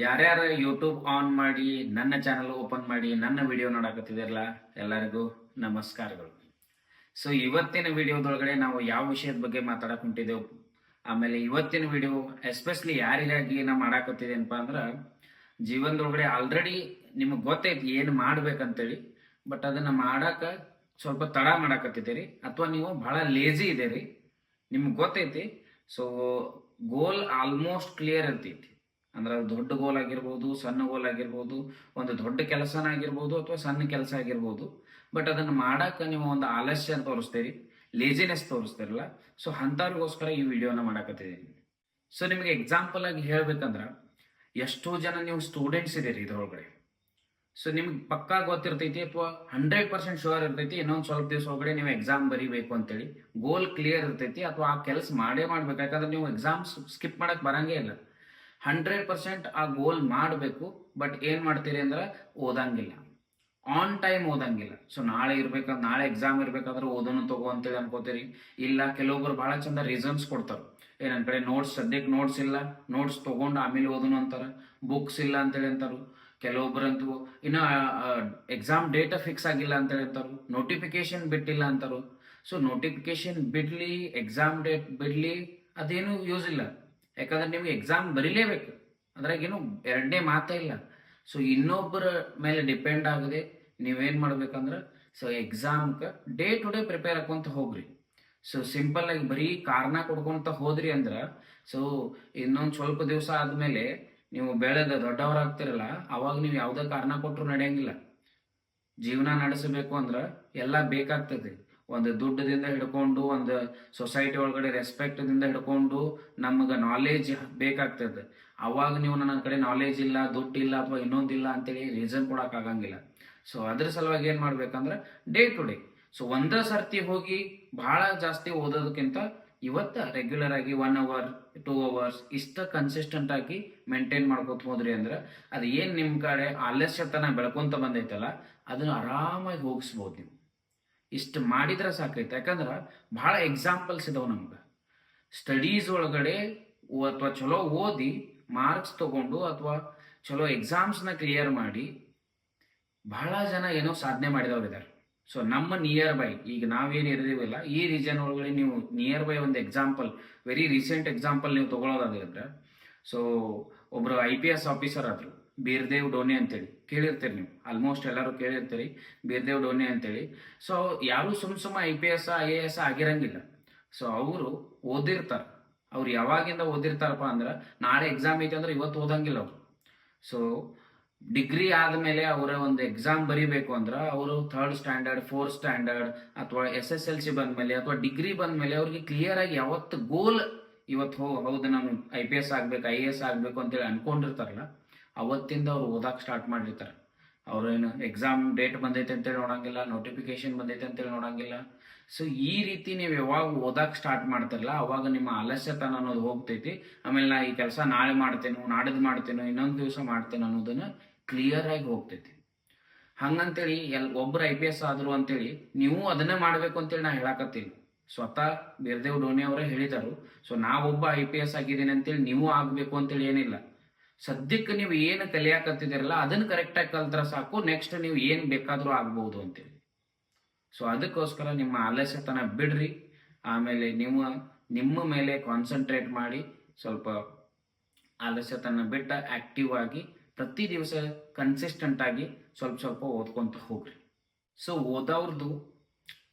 ಯಾರ್ಯಾರು YouTube on ಮಾಡಿ ನನ್ನ ಚಾನಲ್ ಓಪನ್ ಮಾಡಿ ನನ್ನ ವಿಡಿಯೋ ನೋಡಕತ್ತಿದಿರಲ್ಲ, ಎಲ್ಲರಿಗೂ ನಮಸ್ಕಾರಗಳು. ಸೊ ಇವತ್ತಿನ ವಿಡಿಯೋದೊಳಗಡೆ ನಾವು ಯಾವ ವಿಷಯದ ಬಗ್ಗೆ ಮಾತಾಡಕ್ ಹೊಂಟಿದ್ದೆವು, ಆಮೇಲೆ ಇವತ್ತಿನ ವಿಡಿಯೋ ಎಸ್ಪೆಷಲಿ ಯಾರಿಗಾಗಿ ನಾ ಮಾಡಾಕತ್ತಿದ್ದೇನಪ್ಪ ಅಂದ್ರೆ, ಜೀವನದೊಳಗಡೆ ಆಲ್ರೆಡಿ ನಿಮಗೆ ಗೊತ್ತೈತಿ ಏನು ಮಾಡ್ಬೇಕಂತೇಳಿ, ಬಟ್ ಅದನ್ನ ಮಾಡಾಕ ಸ್ವಲ್ಪ ತಡ ಮಾಡಾಕತ್ತಿದ್ದೀರಿ, ಅಥವಾ ನೀವು ಬಹಳ ಲೇಜಿ ಇದ್ದೀರಿ. ನಿಮ್ಗೆ ಗೊತ್ತೈತಿ. ಸೊ ಗೋಲ್ ಆಲ್ಮೋಸ್ಟ್ ಕ್ಲಿಯರ್ ಇರ್ತೈತಿ. ಅಂದ್ರೆ ಅದು ದೊಡ್ಡ ಗೋಲ್ ಆಗಿರ್ಬೋದು, ಸಣ್ಣ ಗೋಲ್ ಆಗಿರ್ಬೋದು, ಒಂದು ದೊಡ್ಡ ಕೆಲಸನ ಆಗಿರ್ಬೋದು ಅಥವಾ ಸಣ್ಣ ಕೆಲಸ ಆಗಿರ್ಬೋದು. ಬಟ್ ಅದನ್ನು ಮಾಡಕ್ಕೆ ನೀವು ಒಂದು ಆಲಸ್ಯ ತೋರಿಸ್ತೀರಿ, ಲೇಜಿನೆಸ್ ತೋರಿಸ್ತಿರಲ್ಲ. ಸೊ ಅಂಥವ್ರಿಗೋಸ್ಕರ ಈ ವಿಡಿಯೋನ ಮಾಡಾಕತ್ತಿದ್ದೀನಿ. ಸೊ ನಿಮಗೆ ಎಕ್ಸಾಂಪಲ್ ಆಗಿ ಹೇಳ್ಬೇಕಂದ್ರೆ, ಎಷ್ಟೋ ಜನ ನೀವು ಸ್ಟೂಡೆಂಟ್ಸ್ ಇದೀರಿ ಇದ್ರೊಳಗಡೆ. ಸೊ ನಿಮ್ಗೆ ಪಕ್ಕಾ ಗೊತ್ತಿರ್ತೈತಿ ಅಥವಾ 100% ಶೋರ್ ಇರ್ತೈತಿ, ಇನ್ನೊಂದು ಸ್ವಲ್ಪ ದಿವಸ ಒಳಗಡೆ ನೀವು ಎಕ್ಸಾಮ್ ಬರೀಬೇಕು ಅಂತೇಳಿ ಗೋಲ್ ಕ್ಲಿಯರ್ ಇರ್ತೈತಿ, ಅಥವಾ ಆ ಕೆಲಸ ಮಾಡೇ ಮಾಡ್ಬೇಕು. ಯಾಕಂದ್ರೆ ನೀವು ಎಕ್ಸಾಮ್ ಸ್ಕಿಪ್ ಮಾಡಕ್ ಬರಂಗೇ ಇಲ್ಲ. 100% ಆ ಗೋಲ್ ಮಾಡಬೇಕು. ಬಟ್ ಏನು ಮಾಡ್ತೀರಿ ಅಂದ್ರೆ ಓದಂಗಿಲ್ಲ, ಆನ್ ಟೈಮ್ ಓದಂಗಿಲ್ಲ. ಸೊ ನಾಳೆ ಇರ್ಬೇಕಂದ್ರೆ, ನಾಳೆ ಎಕ್ಸಾಮ್ ಇರ್ಬೇಕಾದ್ರೆ ಓದೋನು ತಗೋ ಅಂತೇಳಿ ಅನ್ಕೋತೀರಿ. ಇಲ್ಲ, ಕೆಲವೊಬ್ರು ಭಾಳ ಚಂದ ರೀಸನ್ಸ್ ಕೊಡ್ತಾರೆ. ನನ್ನ ಕಡೆ ನೋಟ್ಸ್, ಸದ್ಯಕ್ಕೆ ನೋಟ್ಸ್ ಇಲ್ಲ, ನೋಟ್ಸ್ ತೊಗೊಂಡು ಆಮೇಲೆ ಓದೋನು ಅಂತಾರೆ. ಬುಕ್ಸ್ ಇಲ್ಲ ಅಂತೇಳಿ ಅಂತಾರೆ. ಕೆಲವೊಬ್ಬರಂತೂ ಇನ್ನು ಎಕ್ಸಾಮ್ ಡೇಟ ಫಿಕ್ಸ್ ಆಗಿಲ್ಲ ಅಂತೇಳಿ ಅಂತಾರೆ. ನೋಟಿಫಿಕೇಶನ್ ಬಿಟ್ಟಿಲ್ಲ ಅಂತಾರೆ. ಸೊ ನೋಟಿಫಿಕೇಶನ್ ಬಿಡ್ಲಿ, ಎಕ್ಸಾಮ್ ಡೇಟ್ ಬಿಡ್ಲಿ, ಅದೇನು ಯೂಸ್ ಇಲ್ಲ. ಯಾಕಂದ್ರೆ ನೀವು ಎಕ್ಸಾಮ್ ಬರೀಲೇಬೇಕು, ಅದ್ರಾಗೇನು ಎರಡನೇ ಮಾತೇ ಇಲ್ಲ. ಸೊ ಇನ್ನೊಬ್ಬರ ಮೇಲೆ ಡಿಪೆಂಡ್ ಆಗದೆ ನೀವೇನು ಮಾಡ್ಬೇಕಂದ್ರೆ, ಸೊ ಎಕ್ಸಾಮ್ಗೆ ಡೇ ಟು ಡೇ ಪ್ರಿಪೇರ್ ಹಾಕೊಂತ ಹೋಗ್ರಿ. ಸೊ ಸಿಂಪಲ್ ಆಗಿ ಬರೀ ಕಾರಣ ಕೊಡ್ಕೊಂತ ಹೋದ್ರಿ ಅಂದ್ರೆ, ಸೊ ಇನ್ನೊಂದು ಸ್ವಲ್ಪ ದಿವಸ ಆದ್ಮೇಲೆ ನೀವು ಬೆಳೆದ ದೊಡ್ಡವರಾಗ್ತಿರಲ್ಲ, ಅವಾಗ ನೀವು ಯಾವುದೇ ಕಾರಣ ಕೊಟ್ಟರು ನಡೆಯಂಗಿಲ್ಲ. ಜೀವನ ನಡೆಸಬೇಕು ಅಂದ್ರೆ ಎಲ್ಲ ಬೇಕಾಗ್ತದೆ. ಒಂದು ದುಡ್ಡದಿಂದ ಹಿಡ್ಕೊಂಡು, ಒಂದು ಸೊಸೈಟಿ ಒಳಗಡೆ ರೆಸ್ಪೆಕ್ಟ್ದಿಂದ ಹಿಡ್ಕೊಂಡು ನಮಗೆ ನಾಲೆಜ್ ಬೇಕಾಗ್ತದೆ. ಅವಾಗ ನೀವು ನನ್ನ ಕಡೆ ನಾಲೆಜ್ ಇಲ್ಲ, ದುಡ್ಡಿಲ್ಲ ಅಥವಾ ಇನ್ನೊಂದಿಲ್ಲ ಅಂತೇಳಿ ರೀಸನ್ ಕೊಡೋಕ್ಕಾಗಂಗಿಲ್ಲ. ಸೊ ಅದ್ರ ಸಲುವಾಗಿ ಏನು ಮಾಡ್ಬೇಕಂದ್ರೆ, ಡೇ ಟು ಡೇ. ಸೊ ಒಂದೇ ಸರ್ತಿ ಹೋಗಿ ಬಹಳ ಜಾಸ್ತಿ ಓದೋದಕ್ಕಿಂತ ಇವತ್ತು ರೆಗ್ಯುಲರ್ ಆಗಿ 1 ಅವರ್ 2 ಅವರ್ಸ್ ಇಷ್ಟ ಕನ್ಸಿಸ್ಟೆಂಟ್ ಆಗಿ ಮೇಂಟೈನ್ ಮಾಡ್ಕೊತ ಹೋದ್ರಿ ಅಂದ್ರೆ, ಅದು ಏನು ನಿಮ್ಮ ಕಡೆ ಆಲಸ್ಯತನ ಬೆಳ್ಕೊಂತ ಬಂದೈತಲ್ಲ, ಅದನ್ನು ಆರಾಮಾಗಿ ಹೋಗಿಸ್ಬೋದು ನೀವು. ಇಷ್ಟು ಮಾಡಿದ್ರೆ ಸಾಕೈತೆ. ಯಾಕಂದ್ರೆ ಬಹಳ ಎಕ್ಸಾಂಪಲ್ಸ್ ಇದಾವೆ ನಮ್ಗೆ. ಸ್ಟಡೀಸ್ ಒಳಗಡೆ ಅಥವಾ ಚಲೋ ಓದಿ ಮಾರ್ಕ್ಸ್ ತಗೊಂಡು ಅಥವಾ ಚಲೋ ಎಕ್ಸಾಮ್ಸ್ನ ಕ್ಲಿಯರ್ ಮಾಡಿ ಬಹಳ ಜನ ಏನೋ ಸಾಧನೆ ಮಾಡಿದವ್ರು ಇದ್ದಾರೆ. ಸೊ ನಮ್ಮ ನಿಯರ್ ಬೈ, ಈಗ ನಾವೇನು ಇರ್ತೀವಲ್ಲ ಈ ರೀಜನ್ ಒಳಗಡೆ, ನೀವು ನಿಯರ್ ಬೈ ಒಂದು ಎಕ್ಸಾಂಪಲ್, ವೆರಿ ರೀಸೆಂಟ್ ಎಕ್ಸಾಂಪಲ್ ನೀವು ತಗೊಳ್ಳೋದಾದ್ರೆ, ಸೊ ಒಬ್ರು IPS ಆಫೀಸರ್ ಆದ್ರು, ಬೀರ್ದೇವ್ ಡೋನೆ ಅಂತೇಳಿ ಕೇಳಿರ್ತೀರಿ ನೀವು. ಆಲ್ಮೋಸ್ಟ್ ಎಲ್ಲರೂ ಕೇಳಿರ್ತೀರಿ ಬೀರ್ದೇವ್ ಡೋನೆ ಅಂತೇಳಿ. ಸೊ ಯಾರು ಸುಮ್ಮ IPS IAS ಆಗಿರಂಗಿಲ್ಲ. ಸೊ ಅವರು ಓದಿರ್ತಾರೆ. ಅವ್ರು ಯಾವಾಗಿಂದ ಓದಿರ್ತಾರಪ್ಪ ಅಂದ್ರೆ, ನಾಳೆ ಎಕ್ಸಾಮ್ ಐತೆ ಅಂದ್ರೆ ಇವತ್ತು ಓದಂಗಿಲ್ಲ ಅವರು. ಸೊ ಡಿಗ್ರಿ ಆದಮೇಲೆ ಅವರ ಒಂದು ಎಕ್ಸಾಮ್ ಬರೀಬೇಕು ಅಂದ್ರೆ, ಅವರು 3rd ಸ್ಟ್ಯಾಂಡರ್ಡ್ 4th ಸ್ಟ್ಯಾಂಡರ್ಡ್ ಅಥವಾ SSLC ಬಂದಮೇಲೆ ಅಥವಾ ಡಿಗ್ರಿ ಬಂದಮೇಲೆ ಅವ್ರಿಗೆ ಕ್ಲಿಯರ್ ಆಗಿ ಯಾವತ್ತು ಗೋಲ್, ಇವತ್ತು ಹೌದು ನಾನು IPS ಆಗ್ಬೇಕು, IAS ಆಗ್ಬೇಕು ಅಂತೇಳಿ ಅನ್ಕೊಂಡಿರ್ತಾರಲ್ಲ, ಅವತ್ತಿಂದ ಅವ್ರು ಓದಕ್ಕೆ ಸ್ಟಾರ್ಟ್ ಮಾಡಿರ್ತಾರೆ. ಅವ್ರೇನು ಎಕ್ಸಾಮ್ ಡೇಟ್ ಬಂದೈತೆ ಅಂತೇಳಿ ನೋಡಂಗಿಲ್ಲ, ನೋಟಿಫಿಕೇಶನ್ ಬಂದೈತೆ ಅಂತೇಳಿ ನೋಡಂಗಿಲ್ಲ. ಸೊ ಈ ರೀತಿ ನೀವು ಯಾವಾಗ ಓದಕ್ಕೆ ಸ್ಟಾರ್ಟ್ ಮಾಡ್ತಿರಲ್ಲ, ಅವಾಗ ನಿಮ್ಮ ಆಲಸ್ಯತನ ಅನ್ನೋದು ಹೋಗ್ತೈತಿ. ಆಮೇಲೆ ನಾ ಈ ಕೆಲಸ ನಾಳೆ ಮಾಡ್ತೇನೆ, ನಾಡಿದ್ದು ಮಾಡ್ತೇನೆ, ಇನ್ನೊಂದು ದಿವಸ ಮಾಡ್ತೇನೆ ಅನ್ನೋದನ್ನ ಕ್ಲಿಯರ್ ಆಗಿ ಹೋಗ್ತೈತಿ. ಹಂಗಂತೇಳಿ ಒಬ್ಬರು IPS ಆದ್ರು ಅಂತೇಳಿ ನೀವು ಅದನ್ನೇ ಮಾಡಬೇಕು ಅಂತೇಳಿ ನಾ ಹೇಳಕತ್ತೀನಿ. ಸ್ವತಃ ಬೀರ್ದೇವ್ ಡೋನಿ ಅವರೇ ಹೇಳಿದರು. ಸೊ ನಾವೊಬ್ಬ IPS ಆಗಿದ್ದೀನಿ ಅಂತೇಳಿ ನೀವು ಆಗಬೇಕು ಅಂತೇಳಿ ಏನಿಲ್ಲ. ಸದ್ಯಕ್ಕೆ ನೀವು ಏನು ಕಲಿಯಾಕತ್ತಿದಿರಲ್ಲ ಅದನ್ನ ಕರೆಕ್ಟಾಗಿ ಕಲ್ತ್ರ ಸಾಕು, ನೆಕ್ಸ್ಟ್ ನೀವು ಏನು ಬೇಕಾದರೂ ಆಗ್ಬೋದು ಅಂತೇಳಿ. ಸೊ ಅದಕ್ಕೋಸ್ಕರ ನಿಮ್ಮ ಆಲಸ್ಯತನ ಬಿಡ್ರಿ. ಆಮೇಲೆ ನೀವು ನಿಮ್ಮ ಮೇಲೆ ಕಾನ್ಸಂಟ್ರೇಟ್ ಮಾಡಿ, ಸ್ವಲ್ಪ ಆಲಸ್ಯತನ ಬಿಟ್ಟ ಆಕ್ಟಿವ್ ಆಗಿ ಪ್ರತಿ ದಿವಸ ಕನ್ಸಿಸ್ಟೆಂಟ್ ಆಗಿ ಸ್ವಲ್ಪ ಸ್ವಲ್ಪ ಓದ್ಕೊಂತ ಹೋಗ್ರಿ. ಸೊ ಓದವ್ರದ್ದು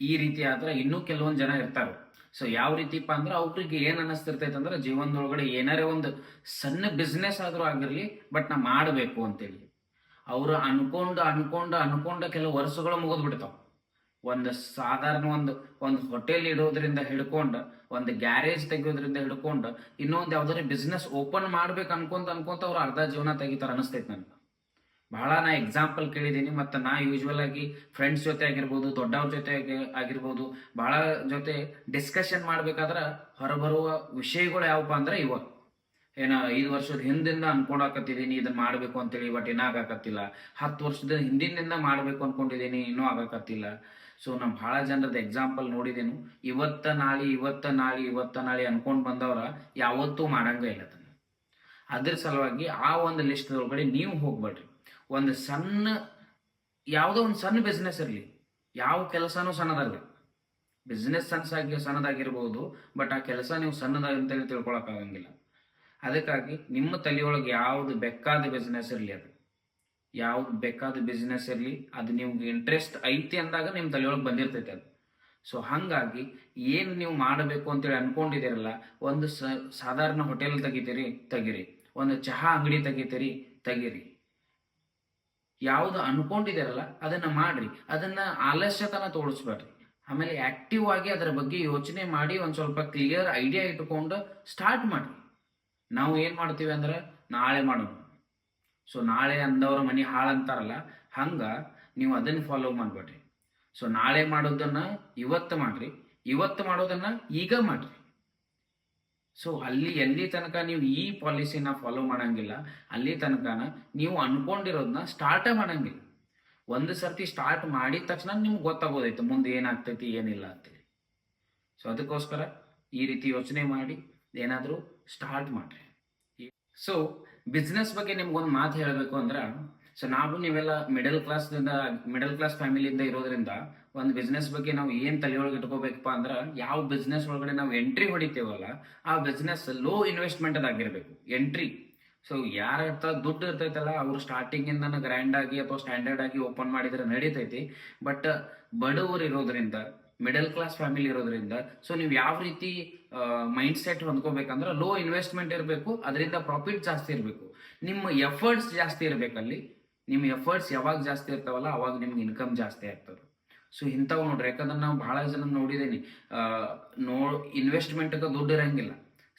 ಈ ರೀತಿ ಆದ್ರೆ ಇನ್ನೂ ಕೆಲವೊಂದು ಜನ ಇರ್ತಾರೆ. ಸೊ ಯಾವ ರೀತಿಪ್ಪ ಅಂದ್ರೆ, ಅವ್ರಿಗೆ ಏನ್ ಅನ್ನಿಸ್ತಿರ್ತೈತೆ ಅಂದ್ರೆ, ಜೀವನದೊಳಗಡೆ ಏನಾರೇ ಒಂದು ಸಣ್ಣ ಬಿಸ್ನೆಸ್ ಆದ್ರೂ ಆಗಿರ್ಲಿ, ಬಟ್ ನಾ ಮಾಡಬೇಕು ಅಂತೇಳಿ ಅವ್ರು ಅನ್ಕೊಂಡು ಅನ್ಕೊಂಡು ಅನ್ಕೊಂಡ ಕೆಲವು ವರ್ಷಗಳು ಮುಗಿದ್ಬಿಡ್ತಾವ. ಒಂದು ಸಾಧಾರಣ ಒಂದು ಹೋಟೆಲ್ ಇಡೋದ್ರಿಂದ ಹಿಡ್ಕೊಂಡು, ಒಂದು ಗ್ಯಾರೇಜ್ ತೆಗಿಯೋದ್ರಿಂದ ಹಿಡ್ಕೊಂಡು, ಇನ್ನೊಂದು ಯಾವ್ದಾದ್ರು ಬಿಸ್ನೆಸ್ ಓಪನ್ ಮಾಡ್ಬೇಕು ಅನ್ಕೊಂತ ಅವ್ರು ಅರ್ಧ ಜೀವನ ತೆಗಿತಾರೆ ಅನಿಸ್ತೈತೆ ನನಗೆ. ಬಹಳ ನಾ ಎಕ್ಸಾಂಪಲ್ ಕೇಳಿದ್ದೀನಿ. ಮತ್ತು ನಾ ಯೂಶ್ವಲ್ ಆಗಿ ಫ್ರೆಂಡ್ಸ್ ಜೊತೆ ಆಗಿರ್ಬೋದು, ದೊಡ್ಡವ್ರ ಜೊತೆ ಆಗಿರ್ಬೋದು, ಬಹಳ ಜೊತೆ ಡಿಸ್ಕಷನ್ ಮಾಡ್ಬೇಕಾದ್ರೆ ಹೊರಬರುವ ವಿಷಯಗಳು ಯಾವಪ್ಪ ಅಂದ್ರೆ, ಇವಾಗ ಏನೋ 5 ವರ್ಷದ ಹಿಂದಿಂದ ಅನ್ಕೊಂಡಾಕತ್ತಿದ್ದೀನಿ ಇದನ್ನ ಮಾಡಬೇಕು ಅಂತೇಳಿ, ಬಟ್ ಇನ್ನೂ ಆಗಾಕತ್ತಿಲ್ಲ. 10 ವರ್ಷದ ಹಿಂದಿನಿಂದ ಮಾಡಬೇಕು ಅನ್ಕೊಂಡಿದ್ದೀನಿ, ಇನ್ನೂ ಆಗಾಕತ್ತಿಲ್ಲ. ಸೊ ನಾ ಬಹಳ ಜನರದ ಎಕ್ಸಾಂಪಲ್ ನೋಡಿದೇನು. ಇವತ್ತ ನಾಳೆ ಅನ್ಕೊಂಡು ಬಂದವ್ರ ಯಾವತ್ತೂ ಮಾಡಂಗ ಇಲ್ಲ. ಅದ್ರ ಸಲುವಾಗಿ ಆ ಒಂದು ಲಿಸ್ಟ್ ಒಳಗಡೆ ನೀವು ಹೋಗ್ಬೇಡ್ರಿ. ಒಂದು ಸಣ್ಣ ಯಾವುದೋ ಒಂದು ಸಣ್ಣ ಬಿಸ್ನೆಸ್ ಇರಲಿ, ಯಾವ ಕೆಲಸನೂ ಸಣ್ಣದಲ್ಲ. ಬಿಸ್ನೆಸ್ ಸಣ್ಣದಾಗಿರ್ಬೋದು, ಬಟ್ ಆ ಕೆಲಸ ನೀವು ಸಣ್ಣದಾಗ ಅಂತೇಳಿ ತಿಳ್ಕೊಳಕ್ಕಾಗಂಗಿಲ್ಲ. ಅದಕ್ಕಾಗಿ ನಿಮ್ಮ ತಲೆಯೊಳಗೆ ಯಾವ್ದು ಬೇಕಾದ ಬಿಸ್ನೆಸ್ ಇರಲಿ, ಯಾವ್ದು ಬೇಕಾದ ಬಿಸ್ನೆಸ್ ಇರಲಿ, ಅದು ನಿಮ್ಗೆ ಇಂಟ್ರೆಸ್ಟ್ ಐತಿ ಅಂದಾಗ ನಿಮ್ಮ ತಲೆಯೊಳಗೆ ಬಂದಿರ್ತೈತೆ ಅದು. ಸೊ ಹಾಗಾಗಿ ಏನು ನೀವು ಮಾಡಬೇಕು ಅಂತೇಳಿ ಅನ್ಕೊಂಡಿದ್ದೀರಲ್ಲ, ಒಂದು ಸಾಧಾರಣ ಹೋಟೆಲ್ ತೆಗಿರಿ, ಒಂದು ಚಹಾ ಅಂಗಡಿ ತೆಗಿರಿ. ಯಾವುದು ಅನ್ಕೊಂಡಿದ್ದೀರಲ್ಲ ಅದನ್ನ ಮಾಡ್ರಿ. ಅದನ್ನ ಆಲಸ್ಯತನ ತೋರಿಸ್ಬೇಡ್ರಿ. ಆಮೇಲೆ ಆಕ್ಟಿವ್ ಆಗಿ ಅದರ ಬಗ್ಗೆ ಯೋಚನೆ ಮಾಡಿ ಒಂದು ಸ್ವಲ್ಪ ಕ್ಲಿಯರ್ ಐಡಿಯಾ ಇಟ್ಕೊಂಡು ಸ್ಟಾರ್ಟ್ ಮಾಡ್ರಿ. ನಾವು ಏನ್ ಮಾಡ್ತೀವಿ ಅಂದ್ರೆ ನಾಳೆ ಮಾಡೋಣ, ಸೊ ನಾಳೆ ಅಂದವ್ರ ಮನೆ ಹಾಳಂತಾರಲ್ಲ, ಹಂಗ ನೀವು ಅದನ್ನ ಫಾಲೋ ಮಾಡ್ಬೇಡ್ರಿ. ಸೊ ನಾಳೆ ಮಾಡೋದನ್ನ ಇವತ್ತು ಮಾಡ್ರಿ, ಇವತ್ತು ಮಾಡೋದನ್ನ ಈಗ ಮಾಡ್ರಿ. ಸೊ ಎಲ್ಲಿ ತನಕ ನೀವು ಈ ಪಾಲಿಸಿನ ಫಾಲೋ ಮಾಡಂಗಿಲ್ಲ, ಅಲ್ಲಿ ತನಕನ ನೀವು ಅನ್ಕೊಂಡಿರೋದನ್ನ ಸ್ಟಾರ್ಟ್ ಮಾಡಂಗಿಲ್ಲ. ಒಂದು ಸರ್ತಿ ಸ್ಟಾರ್ಟ್ ಮಾಡಿದ ತಕ್ಷಣ ನಿಮ್ಗೆ ಗೊತ್ತಾಗೋದೈತೆ ಮುಂದೆ ಏನಾಗ್ತೈತಿ ಏನಿಲ್ಲ ಅಂತೇಳಿ. ಸೊ ಅದಕ್ಕೋಸ್ಕರ ಈ ರೀತಿ ಯೋಚನೆ ಮಾಡಿ ಏನಾದರೂ ಸ್ಟಾರ್ಟ್ ಮಾಡ್ರಿ. ಸೊ ಬಿಸ್ನೆಸ್ ಬಗ್ಗೆ ನಿಮ್ಗೊಂದು ಮಾತು ಹೇಳಬೇಕು ಅಂದ್ರೆ, ಸೊ ನೀವೆಲ್ಲ ಮಿಡಲ್ ಕ್ಲಾಸ್ ಫ್ಯಾಮಿಲಿಯಿಂದ ಇರೋದ್ರಿಂದ ಒಂದು ಬಿಸ್ನೆಸ್ ಬಗ್ಗೆ ನಾವು ಏನ್ ತಲೆಯೊಳಗೆ ಇಟ್ಕೋಬೇಕಪ್ಪ ಅಂದ್ರೆ, ಯಾವ ಬಿಸ್ನೆಸ್ ಒಳಗಡೆ ನಾವು ಎಂಟ್ರಿ ಹೊಡಿತೇವಲ್ಲ ಆ ಬಿಸ್ನೆಸ್ ಲೋ ಇನ್ವೆಸ್ಟ್ಮೆಂಟ್ ಅದಾಗಿರ್ಬೇಕು ಎಂಟ್ರಿ. ಸೊ ಯಾರ ಹತ್ರ ದುಡ್ಡು ಇರ್ತೈತಲ್ಲ ಅವ್ರು ಸ್ಟಾರ್ಟಿಂಗ್ ಇಂದ ಗ್ರ್ಯಾಂಡ್ ಆಗಿ ಅಥವಾ ಸ್ಟ್ಯಾಂಡರ್ಡ್ ಆಗಿ ಓಪನ್ ಮಾಡಿದ್ರೆ ನಡೀತೈತಿ. ಬಟ್ ಬಡವರು ಇರೋದ್ರಿಂದ, ಮಿಡಲ್ ಕ್ಲಾಸ್ ಫ್ಯಾಮಿಲಿ ಇರೋದ್ರಿಂದ, ಸೊ ನೀವು ಯಾವ ರೀತಿ ಮೈಂಡ್ ಸೆಟ್ ಹೊಂದ್ಕೋಬೇಕಂದ್ರೆ ಲೋ ಇನ್ವೆಸ್ಟ್ಮೆಂಟ್ ಇರಬೇಕು, ಅದರಿಂದ ಪ್ರಾಫಿಟ್ ಜಾಸ್ತಿ ಇರಬೇಕು, ನಿಮ್ಮ ಎಫರ್ಟ್ಸ್ ಜಾಸ್ತಿ ಇರ್ಬೇಕಲ್ಲಿ. ನಿಮ್ಮ ಎಫರ್ಟ್ಸ್ ಯಾವಾಗ ಜಾಸ್ತಿ ಇರ್ತಾವಲ್ಲ ಅವಾಗ ನಿಮ್ಗೆ ಇನ್ಕಮ್ ಜಾಸ್ತಿ ಆಗ್ತದೆ. ಸೊ ಇಂಥವು ನೋಡ್ರಿ, ಯಾಕಂದ್ರೆ ನಾವು ಬಹಳ ಜನ ನೋಡಿದೇನಿ, ಇನ್ವೆಸ್ಟ್ಮೆಂಟ್ಗೆ ದುಡ್ಡು ಇರಂಗಿಲ್ಲ,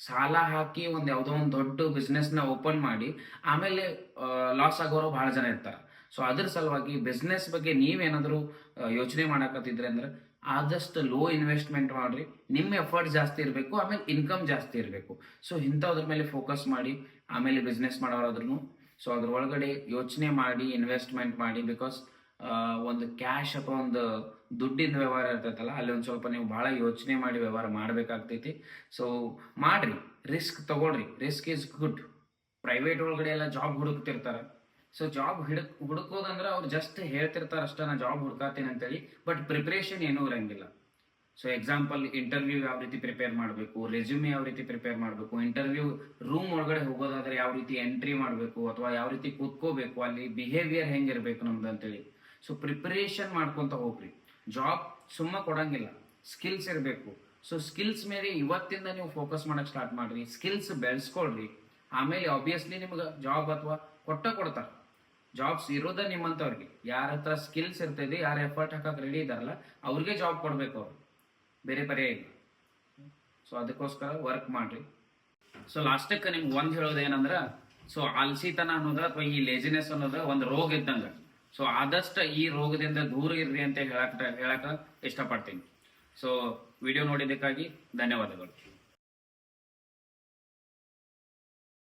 ಸಾಲ ಹಾಕಿ ಯಾವುದೋ ಒಂದು ದೊಡ್ಡ ಬಿಸ್ನೆಸ್ನ ಓಪನ್ ಮಾಡಿ ಆಮೇಲೆ ಲಾಸ್ ಆಗೋರು ಬಹಳ ಜನ ಇರ್ತಾರೆ. ಸೊ ಅದ್ರ ಸಲುವಾಗಿ ಬಿಸ್ನೆಸ್ ಬಗ್ಗೆ ನೀವೇನಾದರೂ ಯೋಚನೆ ಮಾಡಕತ್ತಿದ್ರೆ ಅಂದ್ರೆ ಆದಷ್ಟು ಲೋ ಇನ್ವೆಸ್ಟ್ಮೆಂಟ್ ಮಾಡ್ರಿ. ನಿಮ್ಮ ಎಫರ್ಟ್ ಜಾಸ್ತಿ ಇರಬೇಕು, ಆಮೇಲೆ ಇನ್ಕಮ್ ಜಾಸ್ತಿ ಇರಬೇಕು. ಸೊ ಇಂಥದ್ರ ಮೇಲೆ ಫೋಕಸ್ ಮಾಡಿ ಆಮೇಲೆ ಬಿಸ್ನೆಸ್ ಮಾಡೋರಾದ್ರೂ ಸೊ ಅದ್ರ ಒಳಗಡೆ ಯೋಚನೆ ಮಾಡಿ ಇನ್ವೆಸ್ಟ್ಮೆಂಟ್ ಮಾಡಿ. ಬಿಕಾಸ್ ಒಂದು ಕ್ಯಾಶ್ ಅಥವಾ ಒಂದು ದುಡ್ಡಿನ ವ್ಯವಹಾರ ಇರ್ತೈತಲ್ಲ, ಅಲ್ಲಿ ಒಂದು ಸ್ವಲ್ಪ ನೀವು ಭಾಳ ಯೋಚನೆ ಮಾಡಿ ವ್ಯವಹಾರ ಮಾಡಬೇಕಾಗ್ತೈತಿ. ಸೊ ಮಾಡ್ರಿ, ರಿಸ್ಕ್ ತಗೊಳ್ರಿ, ರಿಸ್ಕ್ ಈಸ್ ಗುಡ್. ಪ್ರೈವೇಟ್ ಒಳಗಡೆ ಎಲ್ಲ ಜಾಬ್ ಹುಡುಕ್ತಿರ್ತಾರೆ. ಸೊ ಜಾಬ್ ಹುಡುಕೋದಂದ್ರೆ ಅವ್ರು ಜಸ್ಟ್ ಹೇಳ್ತಿರ್ತಾರೆ ಅಷ್ಟೇ, ನಾ ಜಾಬ್ ಹುಡ್ಕಾತೀನಿ ಅಂತೇಳಿ, ಬಟ್ ಪ್ರಿಪ್ರೇಷನ್ ಏನೂ ಇರಂಗಿಲ್ಲ. ಸೊ ಎಕ್ಸಾಂಪಲ್, ಇಂಟರ್ವ್ಯೂ ಯಾವ ರೀತಿ ಪ್ರಿಪೇರ್ ಮಾಡಬೇಕು, ರೆಸ್ಯೂಮ್ ಯಾವ ರೀತಿ ಪ್ರಿಪೇರ್ ಮಾಡಬೇಕು, ಇಂಟರ್ವ್ಯೂ ರೂಮ್ ಒಳಗಡೆ ಹೋಗೋದಾದ್ರೆ ಯಾವ ರೀತಿ ಎಂಟ್ರಿ ಮಾಡಬೇಕು ಅಥವಾ ಯಾವ ರೀತಿ ಕೂತ್ಕೋಬೇಕು, ಅಲ್ಲಿ ಬಿಹೇವಿಯರ್ ಹೆಂಗಿರ್ಬೇಕು ನಮ್ದು ಅಂತೇಳಿ. ಸೊ ಪ್ರಿಪರೇಷನ್ ಮಾಡ್ಕೊಂತ ಹೋಗ್ರಿ. ಜಾಬ್ ಸುಮ್ಮ ಕೊಡಂಗಿಲ್ಲ, ಸ್ಕಿಲ್ಸ್ ಇರಬೇಕು. ಸೊ ಸ್ಕಿಲ್ಸ್ ಮೇಲೆ ಇವತ್ತಿಂದ ನೀವು ಫೋಕಸ್ ಮಾಡಕ್ ಸ್ಟಾರ್ಟ್ ಮಾಡ್ರಿ, ಸ್ಕಿಲ್ಸ್ ಬೆಳೆಸ್ಕೊಳ್ರಿ. ಆಮೇಲೆ ಆಬ್ವಿಯಸ್ಲಿ ನಿಮ್ಗೆ ಜಾಬ್ ಅಥವಾ ಕೊಡ್ತಾರೆ. ಜಾಬ್ಸ್ ಇರೋದ ನಿಮ್ಮಂತವ್ರಿಗೆ, ಯಾರ ಹತ್ರ ಸ್ಕಿಲ್ಸ್ ಇರ್ತದೆ, ಯಾರು ಎಫರ್ಟ್ ಹಾಕಕ್ ರೆಡಿ ಇದಾರಲ್ಲ ಅವ್ರಿಗೆ ಜಾಬ್ ಕೊಡ್ಬೇಕು, ಅವ್ರು ಬೇರೆ ಪರ್ಯಾಯ ಇಲ್ಲ. ಸೊ ಅದಕ್ಕೋಸ್ಕರ ವರ್ಕ್ ಮಾಡ್ರಿ. ಸೊ ಲಾಸ್ಟಕ್ಕೆ ನಿಮ್ಗೆ ಒಂದು ಹೇಳೋದೇನಂದ್ರ, ಸೊ ಆಲ್ಸಿತನ ಅನ್ನೋದು ಅಥವಾ ಈ ಲೇಜಿನೆಸ್ ಅನ್ನೋದು ಒಂದು ರೋಗ ಇದ್ದಂಗ. ಸೊ ಆದಷ್ಟು ಈ ರೋಗದಿಂದ ದೂರ ಇರ್ರಿ ಅಂತ ಹೇಳಕ್ ಇಷ್ಟಪಡ್ತೀನಿ. ಸೊ ವಿಡಿಯೋ ನೋಡಿದ್ದಕ್ಕಾಗಿ ಧನ್ಯವಾದಗಳು.